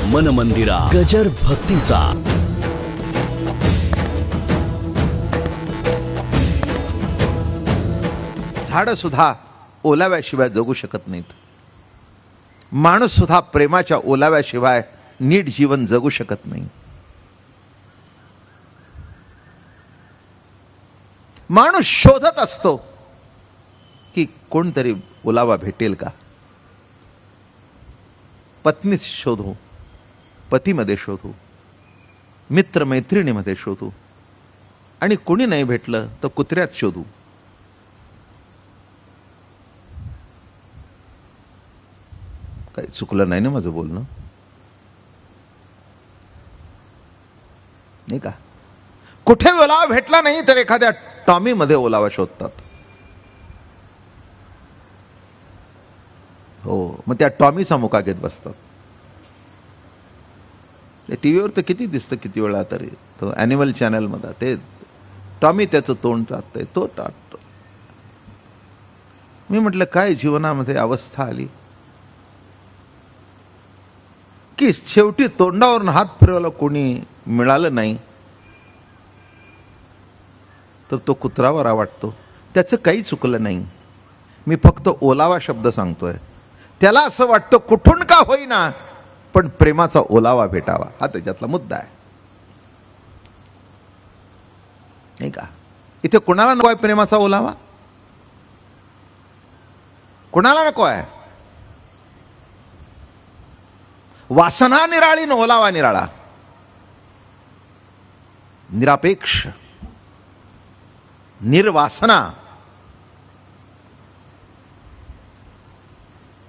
मन मंदिरा गजर भक्तीचा. झाडं सुद्धा ओलाव्याशिवाय जगू शकत नाहीत. माणूस सुद्धा प्रेमाच्या ओलाव्याशिवाय नीट जीवन जगू शकत नाही. माणूस शोधत असतो की कोणतरी ओलावा भेटेल का. पत्नीत शोधू, पतीमध्ये शोधू, मित्रमैत्रिणीमध्ये शोधू, आणि कोणी नाही भेटलं तर कुत्र्यात शोधू. काही चुकलं नाही ना माझं बोलणं, नाही का. कुठे ओलावा भेटला नाही तर एखाद्या टॉमीमध्ये ओलावा शोधतात. हो, मग त्या टॉमीचा मुका घेत बसतात. ते टीव्हीवर तर किती दिसतं, किती वेळा तरी तो ॲनिमल चॅनलमध्ये ते टॉमी त्याचं तोंड टाकतंय, तो टाकतो. मी म्हटलं काय जीवनामध्ये अवस्था आली की शेवटी तोंडावरून हात फिरवायला कोणी मिळालं नाही तर तो कुत्रावर वाटतो. त्याचं काही चुकलं नाही. मी फक्त ओलावा शब्द सांगतोय. त्याला असं वाटतं कुठून का होईना पण प्रेमाचा ओलावा भेटावा, हा त्याच्यातला मुद्दा आहे, नाही का. इथे कुणाला नको आहे प्रेमाचा ओलावा? कुणाला नको आहे? वासना निराळी न ओलावा निराळा, निरापेक्ष, निर्वासना.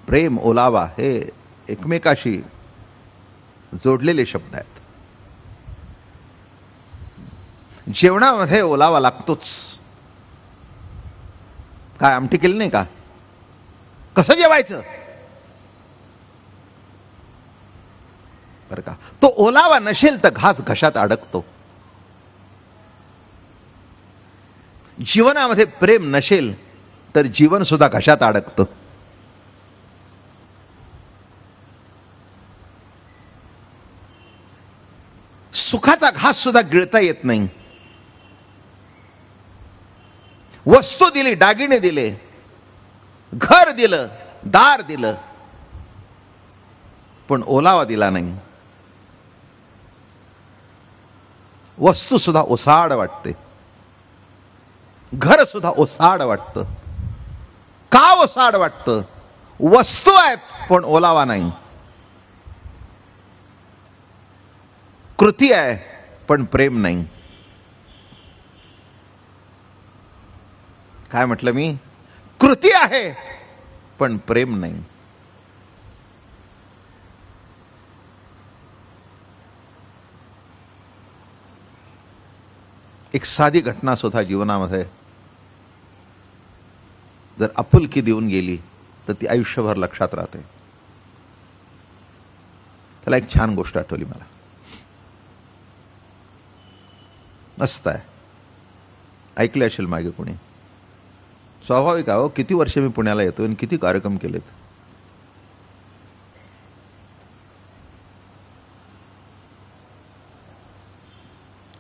प्रेम, ओलावा हे एकमेकाशी जोडलेले शब्द आहेत. जेवणामध्ये ओलावा लागतोच. काय आमटी केली नाही का? कसं जेवायचं बरं का. तो ओलावा नसेल तर घास घशात अडकतो. जीवनामध्ये प्रेम नसेल तर जीवन सुद्धा घशात अडकतं. सुखाचा घास सुद्धा गिळता येत नाही. वस्तू दिली, दागिने दिले, घर दिलं, दार दिलं, पण ओलावा दिला नाही. वस्तू सुद्धा ओसाड वाटते, घर सुद्धा ओसाड वाटतं. का ओसाड वाटतं? वस्तू आहेत पण ओलावा नाही. कृती आहे पण प्रेम नाही. काय म्हटलं मी? कृती आहे पण प्रेम नाही. एक साधी घटना सुद्धा जीवनामध्ये जर आपुलकी देऊन गेली तर ती आयुष्यभर लक्षात राहते. त्याला एक छान गोष्ट आठवली मला. मस्त आहे, ऐकले असेल मागे कोणी. स्वाभाविक आहे, किती वर्ष मी पुण्याला येतो आणि किती कार्यक्रम केलेत.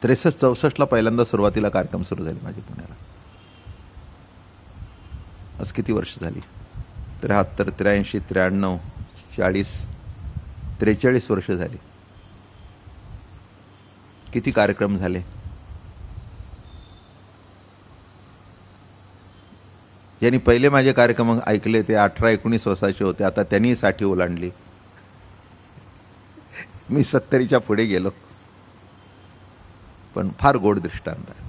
त्रेसष्ट 64 पहिल्यांदा सुरुवातीला कार्यक्रम सुरू झाले माझे पुण्याला. आज किती वर्ष झाली? 73, 83, 93, 40, 43 वर्ष झाली. किती कार्यक्रम झाले. ज्यांनी पहिले माझे कार्यक्रम ऐकले ते 18-19 वर्षाचे होते. आता त्यांनी 60 ओलांडली. मी 70च्या पुढे गेलो. पण फार गोड दृष्टांत आहे.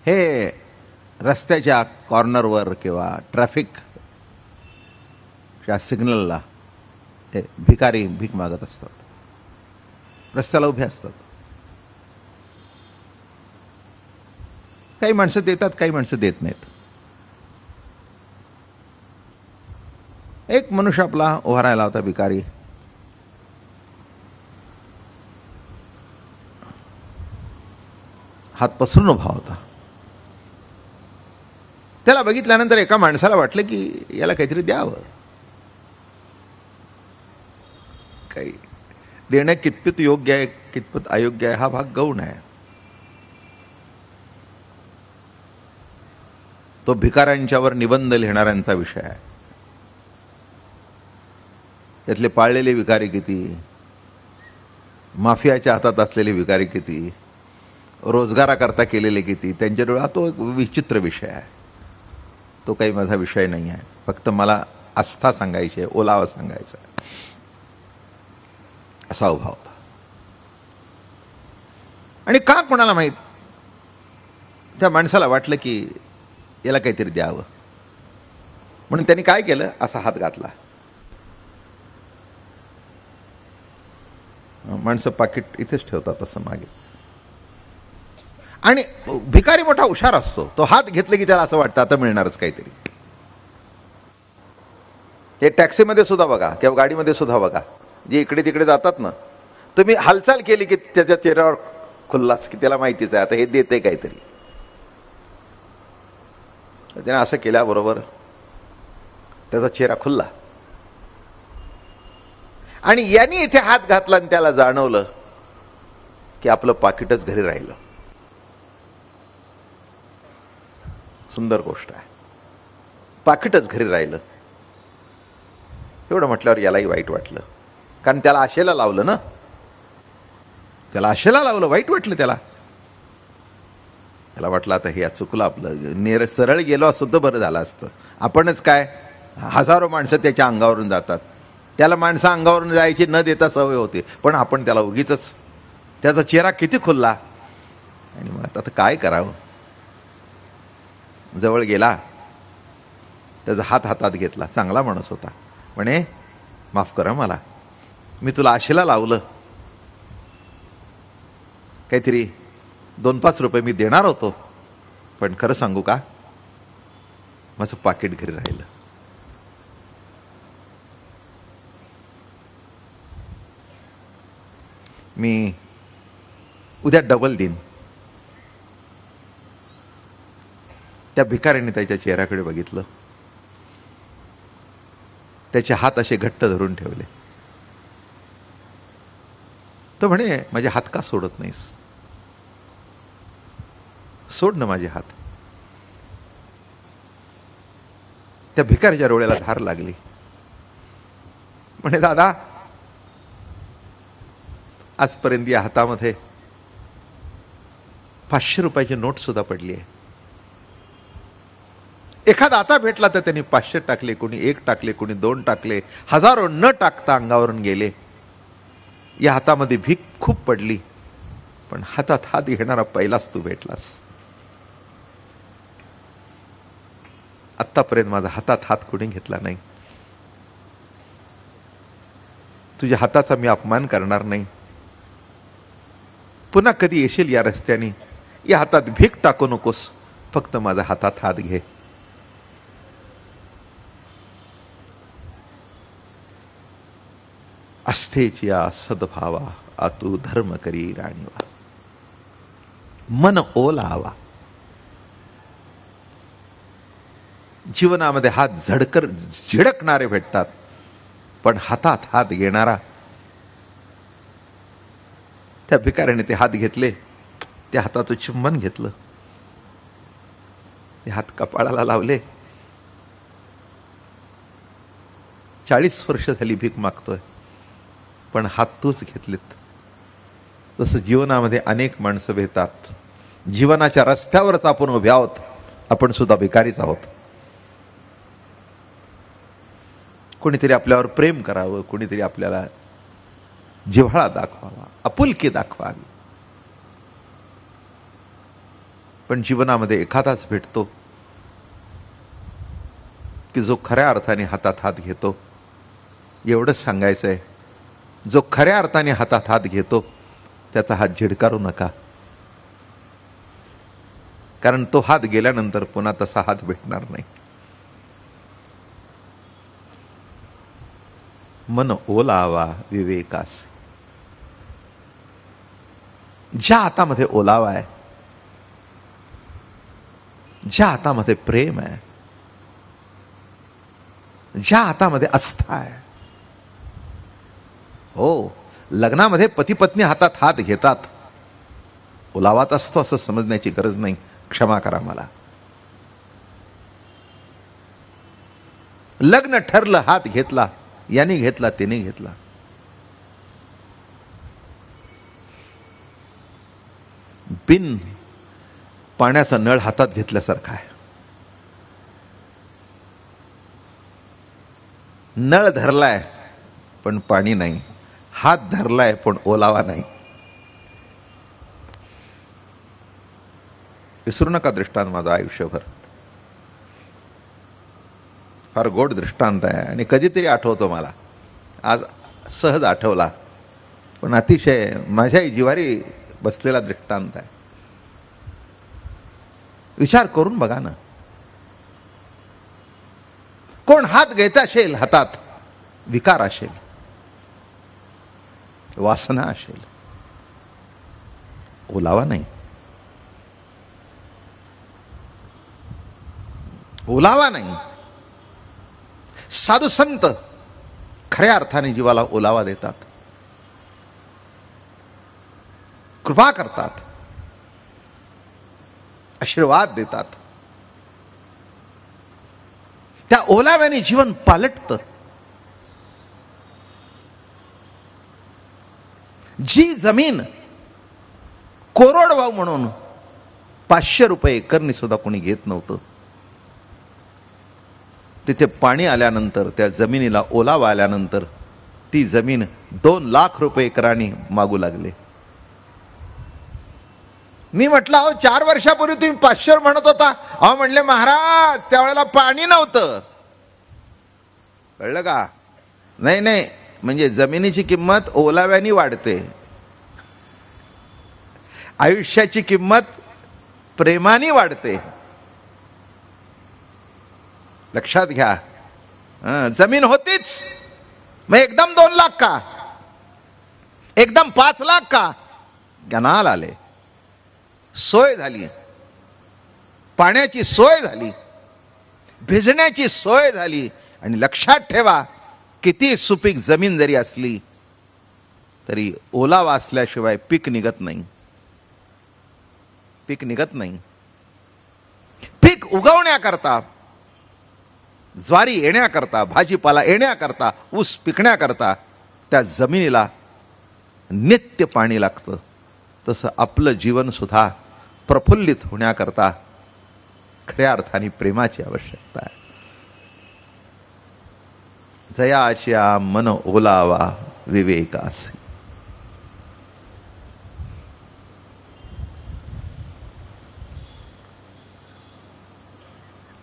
हे रस्त्याच्या कॉर्नरवर किंवा ट्रॅफिकच्या सिग्नलला हे भिकारी भीक मागत असतात. रस्त्याला उभे असतात. काही माणसं देतात, काही माणसं देत नाहीत. एक मनुष्य आपला उभा राहिला होता, भिकारी. हात पसरून उभा होता. त्याला बघितल्यानंतर एका माणसाला वाटलं की याला काहीतरी द्यावं. काही देणं कितपत योग्य आहे कितपत अयोग्य आहे हा भाग गौण आहे. तो भिकाऱ्यांच्यावर निबंध लिहिणाऱ्यांचा विषय आहे. यातले पाळलेले भिकारी किती, माफियाच्या हातात असलेले भिकारी किती, रोजगाराकरता केलेले किती, त्यांच्या डोळ्यात तो एक विचित्र विषय आहे. तो काही माझा विषय नाही आहे. फक्त मला आस्था सांगायची आहे, ओलावा सांगायचा आहे, असा उभा होता. आणि का कोणाला माहीत त्या माणसाला वाटलं की याला काहीतरी द्यावं, म्हणून त्यांनी काय केलं, असा हात घातला. माणसं पाकिट इथेच ठेवतात असं मागे. आणि भिकारी मोठा हुशार असतो. तो हात घेतले की त्याला असं वाटतं आता मिळणारच काहीतरी. हे टॅक्सीमध्ये सुद्धा बघा किंवा गाडीमध्ये सुद्धा बघा, जे इकडे तिकडे जातात ना, तुम्ही हालचाल केली की त्याच्या चेहऱ्यावर खुल्लास की त्याला माहितीच आहे आता हे देते काहीतरी. त्याने असं केल्याबरोबर त्याचा चेहरा खुल्ला. आणि यांनी इथे हात घातला आणि त्याला जाणवलं की आपलं पाकिटच घरी राहिलं. सुंदर गोष्ट आहे, पाकिटच घरी राहिलं. एवढं म्हटल्यावर यालाही वाईट वाटलं, कारण त्याला आशेला लावलं ना, त्याला आशेला लावलं. वाईट वाटलं त्याला. त्याला वाटलं आता हे चुकलं आपलं, सरळ गेलो असतो तर बरं झालं असतं. आपणच काय, हजारो माणसं त्याच्या अंगावरून जातात, त्याला माणसं अंगावरून जायची न देता सवय होते, पण आपण त्याला उगीच. त्याचा चेहरा किती खुलला. आणि मग आता काय करावं. जवळ गेला, त्याचा हात हातात घेतला. चांगला माणूस होता. म्हणे माफ करा मला, मी तुला आशेला लावलं. काहीतरी 2-5 रुपये मी देणार होतो, पण खरं सांगू का, माझं पाकिट घरी राहिलं. मी उद्या डबल देईन. त्या भिकाऱ्याने त्याच्या चेहऱ्याकडे बघितलं. त्याचे हात असे घट्ट धरून ठेवले. तो म्हणे माझे हात का सोडत नाहीस, सोड ना माझे हात. त्या भिकाऱ्याच्या डोळ्याला धार लागली. म्हणे दादा, आजपर्यंत या हातामध्ये 500 रुपयाची नोट सुद्धा पडली आहे. एखादा आता भेटला तर त्यांनी 500 टाकले, कोणी 1 टाकले, कोणी 2 टाकले, हजारो न टाकता अंगावरून गेले. या हातामध्ये भीक खूप पडली, पण हातात हात घेणारा पहिलाच तू भेटलास. आत्तापर्यंत माझा हातात हात कोणी घेतला नाही. तुझ्या हाताचा मी अपमान करणार नाही. पुन्हा कधी येशील या रस्त्याने, या हातात भीक टाकू नकोस, फक्त माझा हातात हात घे. आस्थेची सद्भावा आतू धर्म करी राणीवा. मन ओलावा. जीवनामध्ये हात झिडकणारे भेटतात, पण हातात हात घेणारा. त्या भिकाऱ्याने ते हात घेतले, त्या हाताचं चुंबन घेतलं, ते हात कपाळाला लावले. 40 वर्ष झाली भीक मागतोय, पण हात तूच घेतलेत. तसं जीवनामध्ये अनेक माणसं भेटतात. जीवनाच्या रस्त्यावरच आपण उभे आहोत, आपण सुद्धा भिकारीच आहोत. कोणीतरी आपल्यावर प्रेम करावं, कोणीतरी आपल्याला जिव्हाळा दाखवावा, आपुलकी दाखवावी. पण जीवनामध्ये एखादाच भेटतो की जो खऱ्या अर्थाने हातात हात घेतो. एवढंच सांगायचं आहे, जो खऱ्या अर्थाने हातात हात घेतो त्याचा हात झिडकारू नका, कारण तो हात गेल्यानंतर पुन्हा तसा हात भेटणार नाही. मन ओलावा विवेकास. ज्या हातामध्ये ओलावा आहे, ज्या हातामध्ये प्रेम आहे, ज्या हातामध्ये आस्था आहे. हो, लग्नामध्ये पती पत्नी हातात हात घेतात, ओलावाच असतो असं समजण्याची गरज नाही. क्षमा करा मला. लग्न ठरलं, हात घेतला, याने घेतला, तिने घेतला. बिन पाण्याचा नळ हातात घेतल्यासारखा आहे. नळ धरलाय पण पाणी नाही, हात धरलाय पण ओलावा नाही. विसरू नका दृष्टांत माझा आयुष्यभर. फार गोड दृष्टांत आहे आणि कधीतरी आठवतो मला. आज सहज आठवला, पण अतिशय माझ्याही जिव्हारी बसलेला दृष्टांत आहे. विचार करून बघा ना. कोण हात घेत असेल, हातात विकार असेल, वासना असेल, ओलावा नाही. ओलावा नाही. साधू संत खऱ्या अर्थाने जीवाला ओलावा देतात, कृपा करतात, आशीर्वाद देतात. त्या ओलाव्याने जीवन पालटतं. जी जमीन कोरडवाहू म्हणून 500 रुपये एकरनी सुद्धा कोणी घेत नव्हतं, तिथे पाणी आल्यानंतर, त्या जमिनीला ओलावा आल्यानंतर ती जमीन 2 लाख रुपये एकराने मागू लागले. मी म्हटलं, अहो 4 वर्षापूर्वी तुम्ही 500 म्हणत होता. अहो म्हणले, महाराज त्यावेळेला पाणी नव्हतं. कळलं का? नाही नाही, म्हणजे जमिनीची किंमत ओलाव्याने वाढते, आयुष्याची किंमत प्रेमाने वाढते. लक्षात घ्या. जमीन होतीच, मग एकदम 2 लाख का, एकदम 5 लाख का? कॅनाल आले, सोय झाली, पाण्याची सोय झाली, भिजण्याची सोय झाली. आणि लक्षात ठेवा, किती सुपीक जमीन जरी असली तरी ओलावा असल्याशिवाय पीक निघत नाही. पीक निघत नाही. पीक उगवण्याकरता, ज्वारी येण्याकरता, भाजीपाला येण्याकरता, ऊस पिकण्याकरता त्या जमिनीला नित्य पाणी लागतं. तसं आपलं जीवन सुद्धा प्रफुल्लित होण्याकरता खऱ्या अर्थाने प्रेमाची आवश्यकता आहे. जयाच्या मन ओलावा विवेकासी.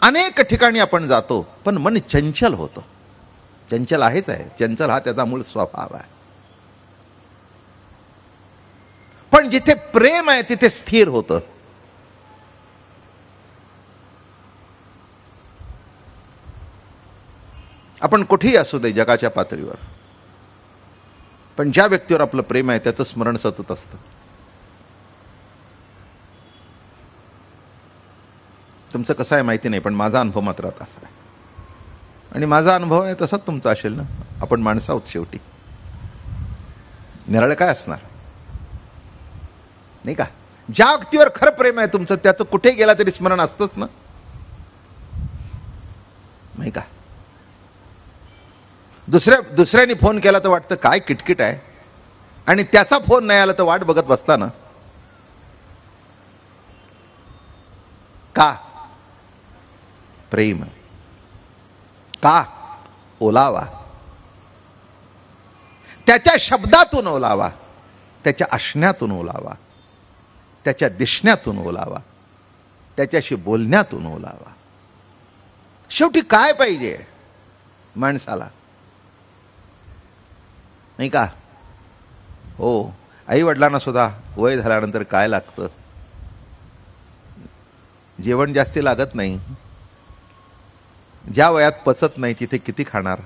अनेक ठिकाणी आपण जातो, पण मन चंचल होतं. चंचल आहेच आहे, चंचल हा त्याचा मूळ स्वभाव आहे. पण जिथे प्रेम आहे तिथे स्थिर होतं. आपण कुठेही असू दे जगाच्या पातळीवर, पण ज्या व्यक्तीवर आपलं प्रेम आहे त्याचं स्मरण सतत असतं. तुमचं कसं आहे माहिती नाही, पण माझा अनुभव मात्र आता असा आहे. आणि माझा अनुभव आहे तसाच तुमचा असेल ना. आपण माणसं आहोत शेवटी. निराळं काय असणार नाही का? ज्या व्यक्तीवर खरं प्रेम आहे तुमचं, त्याचं कुठे गेला तरी स्मरण असतंच ना, नाही का? दुसऱ्याने फोन केला तर वाटतं काय किटकिट आहे, आणि त्याचा फोन नाही आला तर वाट बघत बसता ना. का? प्रेम. का? ओलावा. त्याच्या शब्दातून ओलावा, त्याच्या असण्यातून ओलावा, त्याच्या दिसण्यातून ओलावा, त्याच्याशी बोलण्यातून ओलावा. शेवटी काय पाहिजे माणसाला, नाही का? हो, आई वडिलांना सुद्धा वय झाल्यानंतर काय लागतं? जेवण जास्ती लागत नाही. ज्या वयात पचत नाही तिथे किती खाणार?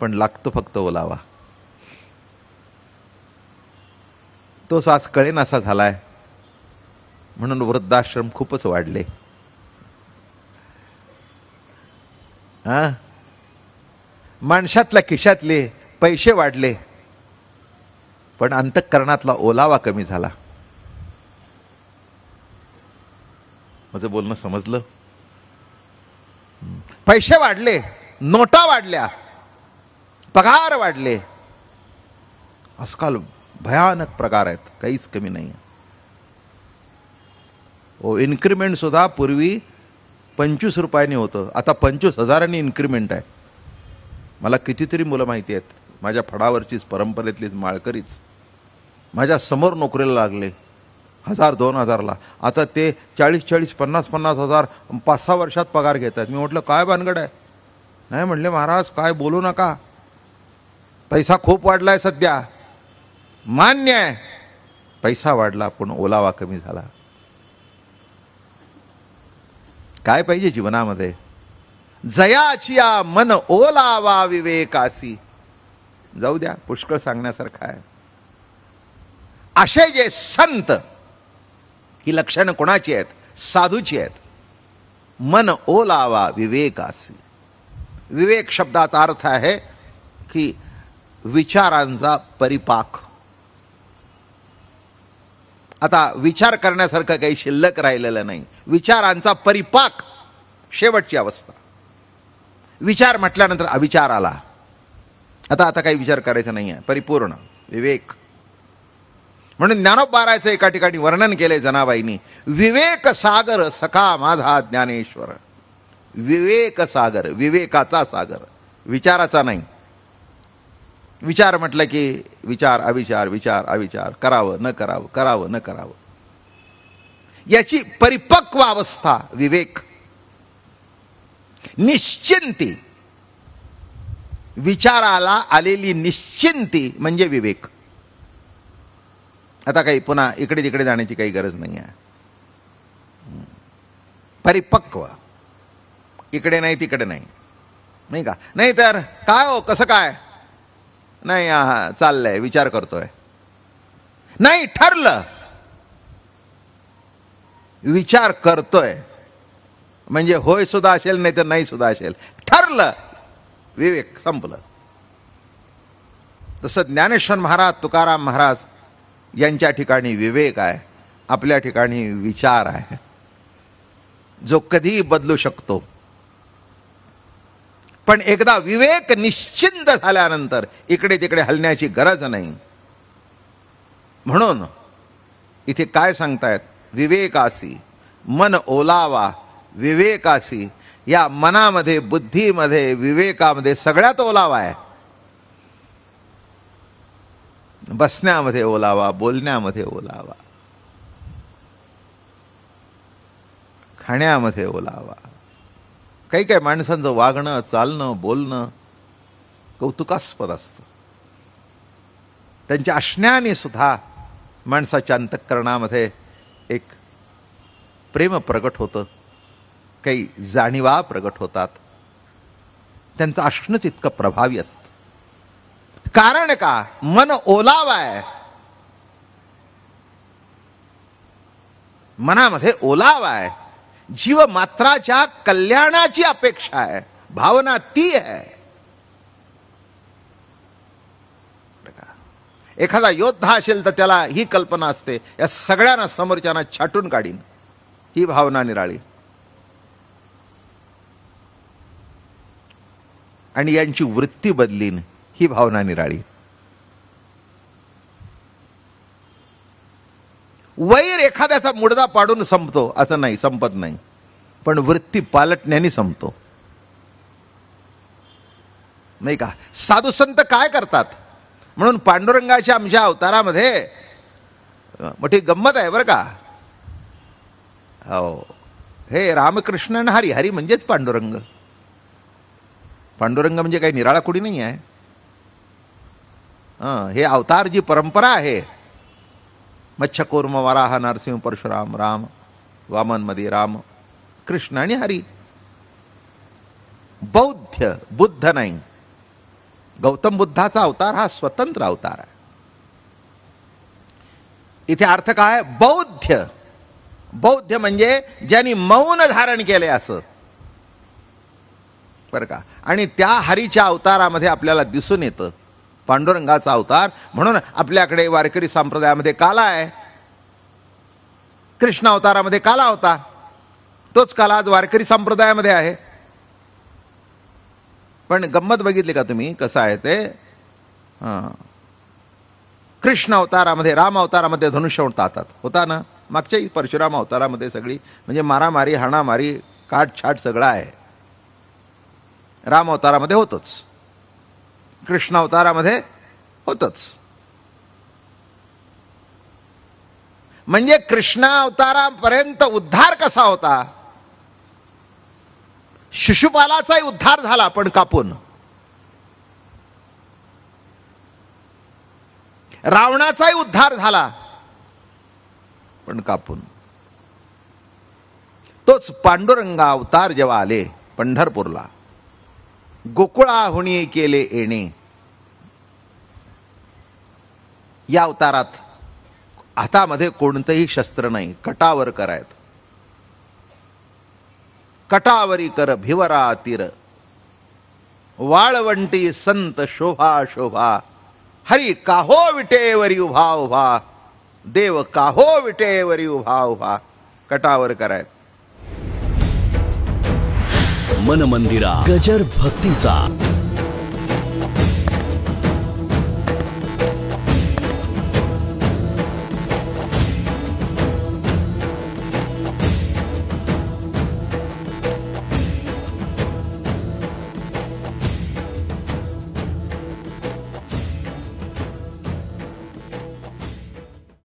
पण लागतं फक्त ओलावा. तोच आज कळेनासा झालाय. म्हणून वृद्धाश्रम खूपच वाढले. माणसातल्या खिशातले पैसे वाढले, पण अंतःकरणातला ओलावा कमी झाला. माझं बोलणं समजलं? पैसे वाढले, नोटा वाढल्या, पगार वाढले, आजकाल भयानक प्रकार आहेत, काहीच कमी नाही. हो, इन्क्रीमेंट सुद्धा पूर्वी 25 रुपयांनी होतं, आता 25,000 इन्क्रीमेंट आहे. मला कितीतरी मुलं माहिती आहेत, माझ्या फडावरचीच, परंपरेतलीच, माळकरीच, माझ्या समोर नोकरीला लागले 1,000-2,000ला. आता ते 40-40, 50-50 हजार 5-6 वर्षात पगार घेत आहेत. मी म्हटलं काय भानगड आहे? नाही म्हणले महाराज काय बोलू नका, पैसा खूप वाढलाय सध्या. मान्य आहे, पैसा वाढला पण ओलावा कमी झाला. काय पाहिजे जीवनामध्ये? जयाचिया मन ओलावा विवेकासी. जाऊ द्या, पुष्कळ सांगण्यासारखं आहे. असे जे संत, ही लक्षणं कोणाची आहेत? साधूची आहेत. मन ओलावा विवेकासी. विवेक शब्दाचा अर्थ आहे की विचारांचा परिपाक. आता विचार करण्यासारखं काही शिल्लक राहिलेलं नाही. विचारांचा परिपाक, शेवटची अवस्था. विचार म्हटल्यानंतर अविचार आला. आता काही विचार करायचा नाही आहे, परिपूर्ण विवेक. म्हणून ज्ञानोबारायचं एका ठिकाणी वर्णन केले जनाबाईंनी. विवेक सागर सखा माझा ज्ञानेश्वर. विवेक सागर, विवेकाचा सागर, विचाराचा नाही. विचार म्हटलं की विचार अविचार, विचार अविचार, करावं न करावं, करावं न करावं, याची परिपक्व अवस्था विवेक. निश्चिंती, विचाराला आलेली निश्चिंती म्हणजे विवेक. आता काही पुन्हा इकडे तिकडे जाण्याची काही गरज नाही आहे. परिपक्व, इकडे नाही तिकडे नाही, नाही का? नाही तर काय हो, कसं काय? नाही, चाललंय, विचार करतोय. नाही, ठरलं, विचार करतोय म्हणजे होय सुद्धा असेल, नाही तर नाही सुद्धा असेल. ठरलं, विवेक, संपलं. तसं ज्ञानेश्वर महाराज, तुकाराम महाराज यांच्या ठिकाणी विवेक आहे, आपल्या ठिकाणी विचार आहे, जो कधीही बदलू शकतो. पण एकदा विवेक निश्चिंत झाल्यानंतर इकडे तिकडे हलण्याची गरज नाही. म्हणून इथे काय सांगतायत? विवेकासी, मन ओलावा विवेकासी. या मनामध्ये, बुद्धीमध्ये, विवेकामध्ये सगळ्यात ओलावा आहे. बसण्यामध्ये ओलावा, बोलण्यामध्ये ओलावा, खाण्यामध्ये ओलावा. काही काही माणसांचं वागणं, चालणं, बोलणं कौतुकास्पद असतं. त्यांच्या असण्याने सुद्धा माणसाच्या अंतःकरणामध्ये एक प्रेम प्रगट होतं, काही जाणीवा प्रगट होतात. त्यांचं असणं तितकं प्रभावी असतं. कारण का? मन ओलावा आहे, मनामध्ये ओलावा आहे. जीव मात्राच्या कल्याणाची अपेक्षा आहे, भावना ती आहे. एखादा योद्धा असेल तर त्याला ही कल्पना असते, या सगळ्यांना समोरच्यांना छाटून काढीन, ही भावना निराळी. आणि यांची वृत्ती बदलीन, ही भावना निराळी. वैर एखाद्याचा मुडदा पाडून संपतो असं नाही, संपत नाही, पण वृत्ती पालटण्याने संपतो, नाही का? साधू संत काय करतात? म्हणून पांडुरंगाच्या आमच्या अवतारामध्ये मोठी गंमत आहे बरं का. हो, हे रामकृष्ण आणि हरी, हरी म्हणजेच पांडुरंग. पांडुरंग म्हणजे काही निराळा कुडी नाही आहे. हे अवतार जी परंपरा आहे, मच्छकूर्म, वराह, नरसिंह, परशुराम, राम, वामन मध्ये राम, कृष्ण आणि हरी. बौद्ध, बुद्ध नाही. गौतम बुद्धाचा अवतार हा स्वतंत्र अवतार आहे. इथे अर्थ काय? बौद्ध, बौद्ध म्हणजे ज्यांनी मौन धारण केले असं, बरं का. आणि त्या हरीच्या अवतारामध्ये आपल्याला दिसून येतं पांडुरंगाचा अवतार. म्हणून आपल्याकडे वारकरी संप्रदायामध्ये काला आहे. कृष्ण अवतारामध्ये काला होता, तोच काला आज वारकरी संप्रदायामध्ये आहे. पण गंमत बघितली का तुम्ही कसं आहे ते? कृष्ण अवतारामध्ये, राम अवतारामध्ये धनुष्य हातात होता ना. मागच्याही परशुराम अवतारामध्ये सगळी म्हणजे मारामारी, हाणामारी, काटछाट सगळं आहे. राम अवतारामध्ये होतच, कृष्ण अवतारामध्ये होतच. म्हणजे कृष्ण अवतारापर्यंत उद्धार कसा होता? शिशुपालाचाही उद्धार झाला पण कापून. रावणाचाही उद्धार झाला पण कापून. तोच पांडुरंगा अवतार जेव्हा आले पंढरपूरला, गोकुळाहुनी केले येणे, या अवतारात हातामध्ये कोणतंही शस्त्र नाही, कटावर करायत. कटावरी कर भिवरा तीर, वाळवंटी संत शोभा शोभा, हरी काहो विटेवरी उभा उभा, देव काहो विटेवरी उभा उभा. कटावर करायत. मन मंदिरा गजर भक्तीचा.